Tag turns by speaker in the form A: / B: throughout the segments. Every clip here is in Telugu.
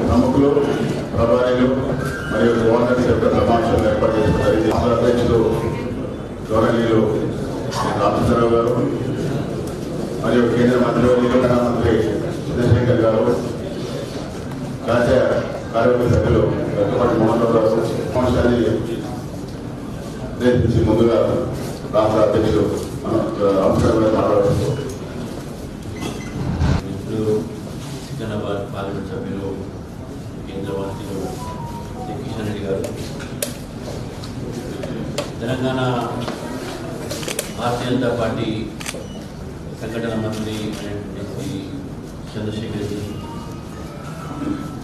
A: ప్రముఖులు ప్రభారీలు మరియు గవర్నర్ యొక్క సమావేశాలు ఏర్పాటు చేసుకున్నారు. అధ్యక్షులు గౌరవనీయులు రామచంద్రరావు గారు మరియు కేంద్ర మంత్రివర్యులు ప్రధానమంత్రి చంద్రశేఖర్ గారు, జాతీయ కార్యవర్గ సభ్యులు వెంకటపాటి మోహన్ రావు గారు సమావేశాన్ని ఉద్దేశించి ముందుగా రాష్ట్ర అధ్యక్షులు రామచంద్రరావు గారు మాట్లాడుతూ
B: సికింద్రాబాద్ పార్లమెంట్ సభ్యులు కేంద్ర మంత్రులు కిషన్ రెడ్డి గారు, తెలంగాణ భారతీయ జనతా పార్టీ సంఘటన మంత్రి అయినటువంటి చంద్రశేఖర్ రెడ్డి,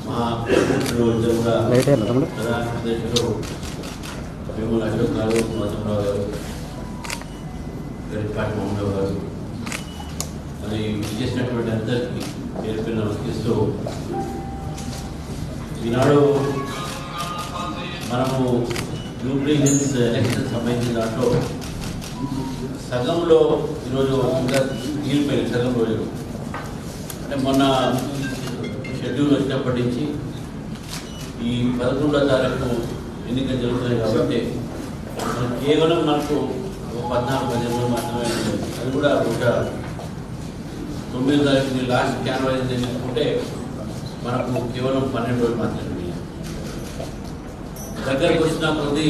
B: మా ఇద్దరు కూడా ప్రధాన అధ్యక్షులు వేముల అశోక్ గారు, మాధవరావు గారు, గరికపాటి మోహన్ రావు గారు, మరి చేసినటువంటి అందరికీ పేరు పేరు నమస్కరిస్తూ, ఈనాడు మనము జూబ్లీ హిల్స్ ఎలక్షన్ సంబంధించిన దాంట్లో సగంలో ఈరోజు ఇంకా తీరిపోయింది. సగం రోజులు అంటే మొన్న షెడ్యూల్ వచ్చినప్పటి నుంచి ఈ 11వ తారీఖు ఎన్నికలు జరుగుతున్నాయి కాబట్టి కేవలం మనకు 14-15 రోజులు మాత్రమే. అది కూడా ఒక 9వ తారీఖు లాస్ట్ క్యాన్వాస్ తీసుకుంటే మనకు కేవలం 12 రోజులు మాత్రమే. దగ్గరకు వచ్చిన కొద్ది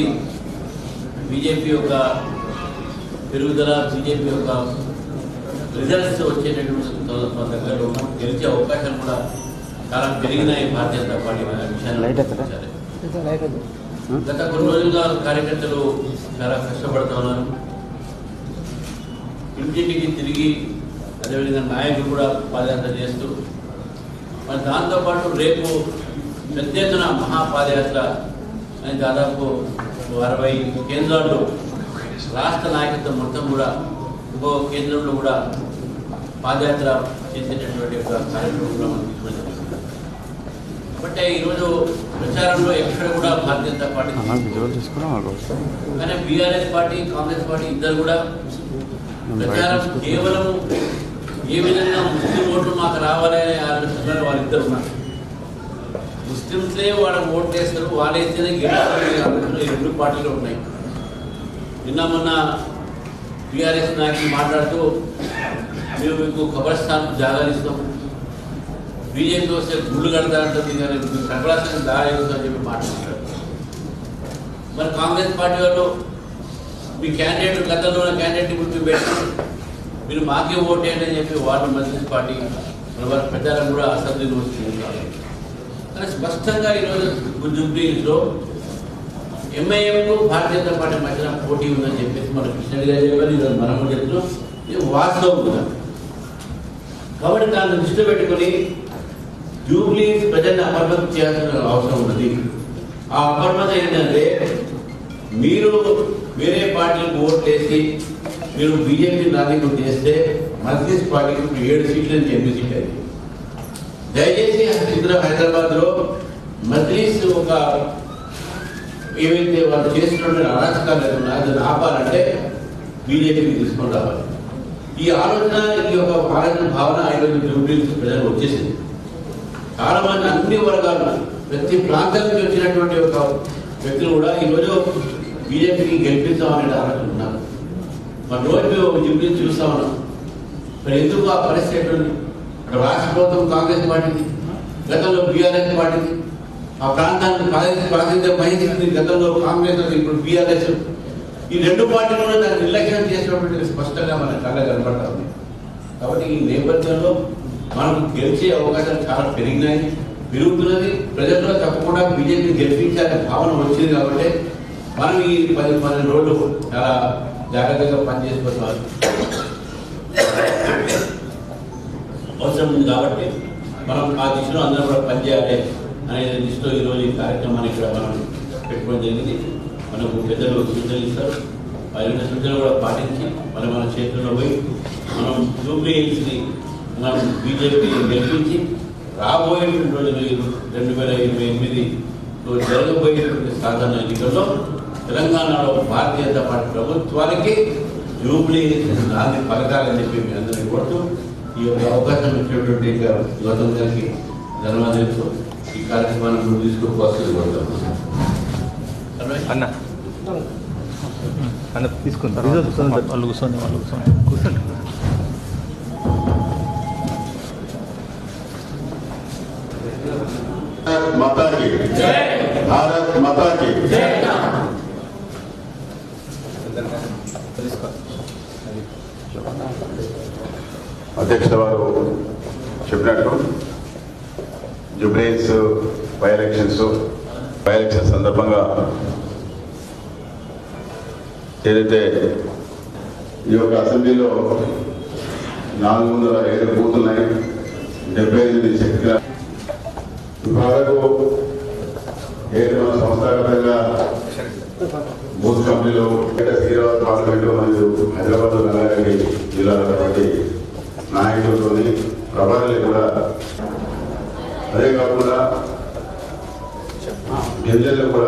B: బీజేపీ యొక్క పెరుగుదల, బీజేపీ యొక్క రిజల్ట్స్ వచ్చేటటువంటి దగ్గరలో గెలిచే అవకాశాలు కూడా చాలా పెరిగినాయి. భారతీయ జనతా పార్టీ విషయాన్ని గత కొన్ని రోజులుగా కార్యకర్తలు చాలా కష్టపడుతూ ఉన్నారు. ఇంటింటికి తిరిగి అదేవిధంగా నాయకులు కూడా పాదయాత్ర చేస్తూ, మరి దాంతోపాటు రేపు పెద్ద ఎత్తున మహాపాదయాత్ర అని దాదాపు 60 కేంద్రాల్లో రాష్ట్ర నాయకత్వం మొత్తం కూడా ఇంకో కేంద్రంలో కూడా పాదయాత్ర చేసేటటువంటి ఒక కార్యక్రమం కూడా మనం తీసుకుంటాం. కాబట్టి ఈరోజు ప్రచారంలో ఎక్కడ కూడా భారతీయ జనతా పార్టీ, కానీ బీఆర్ఎస్ పార్టీ, కాంగ్రెస్ పార్టీ ఇద్దరు కూడా ప్రచారం కేవలం ఏ విధంగా ముస్లిం ఓట్లు మాకు రావాలనే ఆలోచనలో వాళ్ళిద్దరు ఉన్నారు. ముస్లింసే వాళ్ళకి ఓట్లు వేస్తారు, వాళ్ళు వేస్తేనే ఆలోచనలు ఈ రెండు పార్టీలు ఉన్నాయి. నిన్న మొన్న బీఆర్ఎస్ నాయకులు మాట్లాడుతూ మేము మీకు కబ్రస్థాన్ జాగాలు ఇస్తాం, బీజేపీ వస్తే గుళ్ళు కడతారంటుంది, కానీ మీకు కబ్రస్థాన్ దారి అని చెప్పి మాట్లాడుతారు. మరి కాంగ్రెస్ పార్టీ వాళ్ళు మీ క్యాండిడేట్ గతంలో ఉన్న క్యాండిడేట్ గురించి పెట్టి మీరు మాకే ఓటేయండి అని చెప్పి వాళ్ళు మజ్లిస్ పార్టీ వారి ప్రచారం కూడా అసెంబ్లీలో వస్తుంది. కానీ స్పష్టంగా ఈరోజు జూబ్లీహిల్స్లో ఎంఐఎంకు భారతీయ జనతా పార్టీ మధ్యన పోటీ ఉందని చెప్పేసి మన కృష్ణరెడ్డి గారు చెప్పారు. ఈరోజు మనం చెప్తున్నాం, ఇది వాస్తవం కూడా. కాబట్టి దాన్ని దృష్టిలో పెట్టుకొని జూబ్లీహిల్స్ ప్రజల్ని అపరిమతం చేయాల్సిన అవసరం ఉన్నది. ఆ అపరిమతం ఏంటంటే, మీరు వేరే పార్టీలకు ఓట్లు వేసి మీరు బీజేపీ నాయకులు చేస్తే మజ్లిస్ పార్టీకి 7 సీట్లు నుంచి 8 సీట్లు అయింది. దయచేసి హైదరాబాద్లో మజ్లిస్ ఒక ఏవైతే వాళ్ళు చేస్తున్న అరాచకాలు ఉన్నాయో దాన్ని ఆపాలంటే బీజేపీకి తీసుకొని రావాలి. ఈ ఆలోచన, ఈ యొక్క ఆలోచన భావన ఈరోజు జూబ్లీహిల్స్ ప్రజలు వచ్చేసింది. చాలా మంది అన్ని వర్గాలు, ప్రతి ప్రాంతం నుంచి వచ్చినటువంటి ఒక వ్యక్తులు కూడా ఈరోజు బీజేపీకి గెలిపిస్తామనే ఆలోచన ఉన్నారు. మన రోజు మేము జూబ్లీహిల్స్ చూస్తా ఉన్నాం. మరి ఎందుకు ఆ పరిస్థితి ఎట్లుంది? అక్కడ రాష్ట్ర ప్రభుత్వం కాంగ్రెస్ పార్టీకి, గతంలో బీఆర్ఎస్ పార్టీకి, ఆ ప్రాంతానికి ప్రాతినిధ్యం వహించింది గతంలో కాంగ్రెస్, ఇప్పుడు బీఆర్ఎస్. ఈ రెండు పార్టీలను దాన్ని నిర్లక్ష్యం చేసినటువంటి స్పష్టంగా మన కళ్ళ కనపడతా ఉంది. కాబట్టి ఈ నేపథ్యంలో మనకు గెలిచే అవకాశాలు చాలా పెరుగుతున్నది. ప్రజల్లో తప్పకుండా బీజేపీ గెలిపించాలనే భావన వచ్చింది. కాబట్టి మనం ఈ 10-12 రోజులు చాలా జాగ్రత్తగా పనిచేసుకోవాలి అవసరం ఉంది. కాబట్టి మనం ఆ దిశలో అందరం కూడా పనిచేయాలి అనే దిశలో ఈరోజు ఈ కార్యక్రమాన్ని ఇక్కడ మనం పెట్టుకోవడం జరిగింది. మనకు పెద్దలు సూచనలు ఇస్తారు, వారి సూచనలు కూడా పాటించి మన చేతుల్లో పోయి మనం జూబ్లీహిల్స్ని మనం బీజేపీని గెలిపించి రాబోయేటువంటి రోజులు 2028లో జరగబోయేటువంటి సాధారణ ఎన్నికల్లో తెలంగాణలో భారతీయ జనతా పార్టీ ప్రభుత్వానికి జూబ్లీ నాంది పలకాలని చెప్పి మీ అందరినీ కోరుతూ ఈ యొక్క అవకాశం ఇచ్చినటువంటి గౌతమ్ గారికి ధన్యవాదాలు. ఈ కార్యక్రమాన్ని ముందు తీసుకుపోవాల్సింది కోరుతాం.
C: అన్న అన్న తీసుకుంటారు వాళ్ళు కూర్చోండి
A: माता की भारत माता की అధ్యక్ష వారు చెప్పినట్టు జూబ్లీస్ బై ఎలక్షన్ సందర్భంగా ఏదైతే ఈ యొక్క అసెంబ్లీలో 407 బూతులు ఉన్నాయి, 78 శక్తి విభాగకు ఏదైనా సంస్థాగతంగా బూత్ కంపెనీలు హైదరాబాద్ పార్లమెంటు మరియు హైదరాబాద్ రంగారెడ్డి జిల్లాలో కాబట్టి నాయకులతోని ప్రభావాలు కూడా అదే కాకుండా గిరిజనులు కూడా